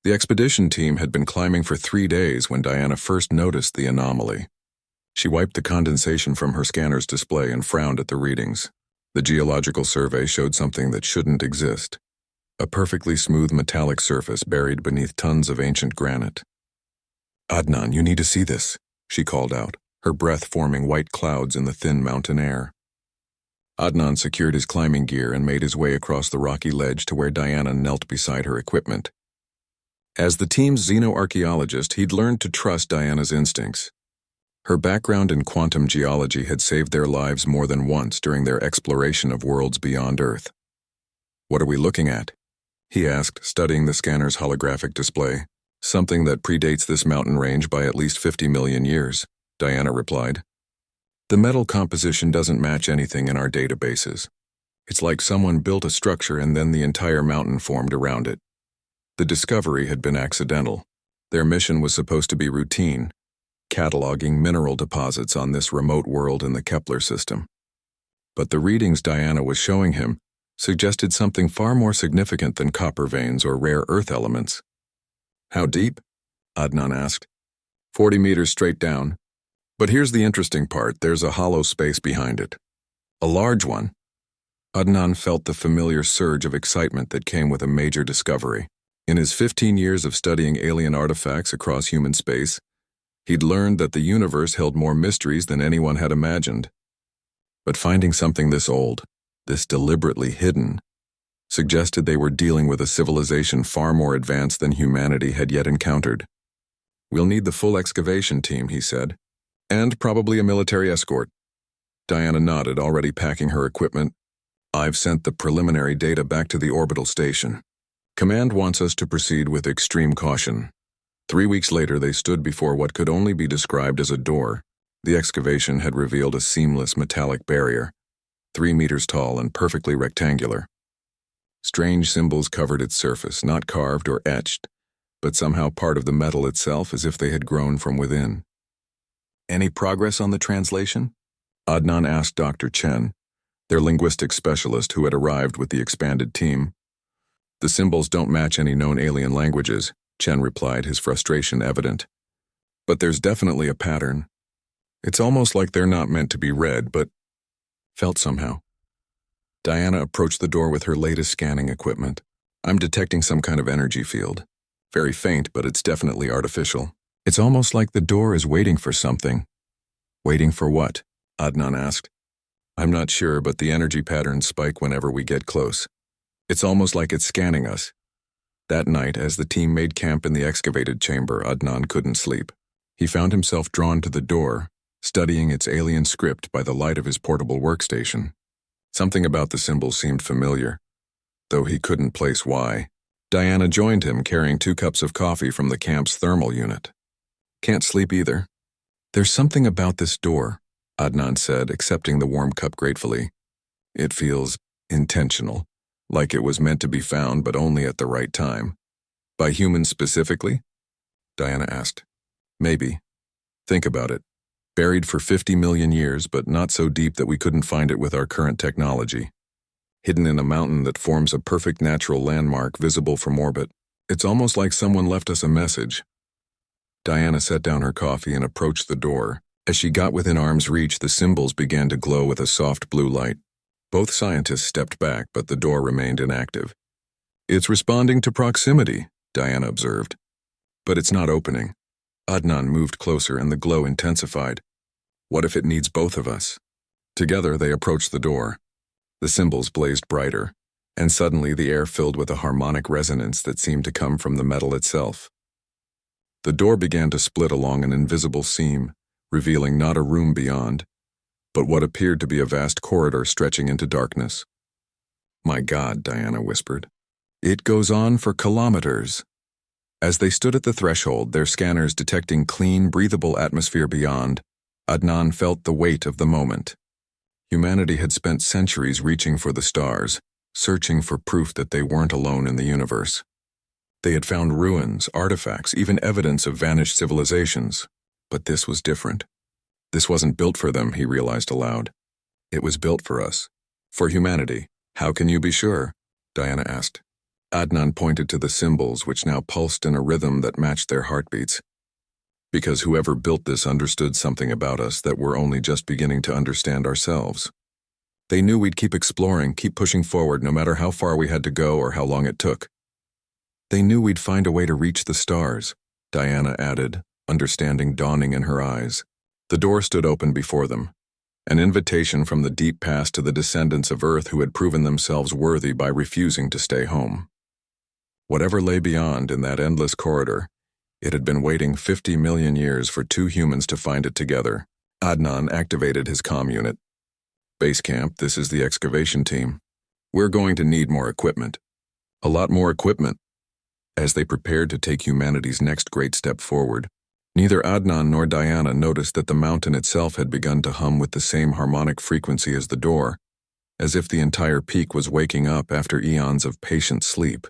The expedition team had been climbing for 3 days when Diana first noticed the anomaly. She wiped the condensation from her scanner's display and frowned at the readings. The geological survey showed something that shouldn't exist. A perfectly smooth metallic surface buried beneath tons of ancient granite. "Adnan, you need to see this," she called out, her breath forming white clouds in the thin mountain air. Adnan secured his climbing gear and made his way across the rocky ledge to where Diana knelt beside her equipment. As the team's xenoarchaeologist, he'd learned to trust Diana's instincts. Her background in quantum geology had saved their lives more than once during their exploration of worlds beyond Earth. "What are we looking at?" he asked, studying the scanner's holographic display. "Something that predates this mountain range by at least 50 million years, Diana replied. "The metal composition doesn't match anything in our databases. It's like someone built a structure and then the entire mountain formed around it. The discovery had been accidental. Their mission was supposed to be routine, cataloging mineral deposits on this remote world in the Kepler system. But the readings Diana was showing him suggested something far more significant than copper veins or rare earth elements." "How deep?" Adnan asked. 40 meters straight down. But here's the interesting part, there's a hollow space behind it. A large one." Adnan felt the familiar surge of excitement that came with a major discovery. In his 15 years of studying alien artifacts across human space, he'd learned that the universe held more mysteries than anyone had imagined. But finding something this old, this deliberately hidden, suggested they were dealing with a civilization far more advanced than humanity had yet encountered. "We'll need the full excavation team," he said, "and probably a military escort." Diana nodded, already packing her equipment. "I've sent the preliminary data back to the orbital station. Command wants us to proceed with extreme caution." 3 weeks later, they stood before what could only be described as a door. The excavation had revealed a seamless metallic barrier, 3 meters tall and perfectly rectangular. Strange symbols covered its surface, not carved or etched, but somehow part of the metal itself, as if they had grown from within. "Any progress on the translation?" Adnan asked Dr. Chen, their linguistic specialist who had arrived with the expanded team. "The symbols don't match any known alien languages," Chen replied, his frustration evident. "But there's definitely a pattern. It's almost like they're not meant to be read, but felt somehow." Diana approached the door with her latest scanning equipment. "I'm detecting some kind of energy field. Very faint, but it's definitely artificial. It's almost like the door is waiting for something." "Waiting for what?" Adnan asked. "I'm not sure, but the energy patterns spike whenever we get close. It's almost like it's scanning us." That night, as the team made camp in the excavated chamber, Adnan couldn't sleep. He found himself drawn to the door, studying its alien script by the light of his portable workstation. Something about the symbols seemed familiar, though he couldn't place why. Diana joined him, carrying 2 cups of coffee from the camp's thermal unit. "Can't sleep either." "There's something about this door," Adnan said, accepting the warm cup gratefully. "It feels intentional, like it was meant to be found but only at the right time." "By humans specifically?" Diana asked. "Maybe. Think about it. Buried for 50 million years, but not so deep that we couldn't find it with our current technology. Hidden in a mountain that forms a perfect natural landmark visible from orbit. It's almost like someone left us a message." Diana set down her coffee and approached the door. As she got within arm's reach, the symbols began to glow with a soft blue light. Both scientists stepped back, but the door remained inactive. "It's responding to proximity," Diana observed. "But it's not opening." Adnan moved closer and the glow intensified. "What if it needs both of us?" Together they approached the door. The symbols blazed brighter, and suddenly the air filled with a harmonic resonance that seemed to come from the metal itself. The door began to split along an invisible seam, revealing not a room beyond, but what appeared to be a vast corridor stretching into darkness. "My God," Diana whispered. "It goes on for kilometers." As they stood at the threshold, their scanners detecting clean, breathable atmosphere beyond, Adnan felt the weight of the moment. Humanity had spent centuries reaching for the stars, searching for proof that they weren't alone in the universe. They had found ruins, artifacts, even evidence of vanished civilizations. But this was different. This wasn't built for them, he realized aloud. It was built for us. For humanity. "How can you be sure?" Diana asked. Adnan pointed to the symbols which now pulsed in a rhythm that matched their heartbeats. Because whoever built this understood something about us that we're only just beginning to understand ourselves. They knew we'd keep exploring, keep pushing forward no matter how far we had to go or how long it took. They knew we'd find a way to reach the stars, Diana added, understanding dawning in her eyes. The door stood open before them, an invitation from the deep past to the descendants of Earth who had proven themselves worthy by refusing to stay home. Whatever lay beyond in that endless corridor, it had been waiting 50 million years for two humans to find it together. Adnan activated his comm unit. Base camp, this is the excavation team. We're going to need more equipment. A lot more equipment. As they prepared to take humanity's next great step forward, neither Adnan nor Diana noticed that the mountain itself had begun to hum with the same harmonic frequency as the door, as if the entire peak was waking up after eons of patient sleep.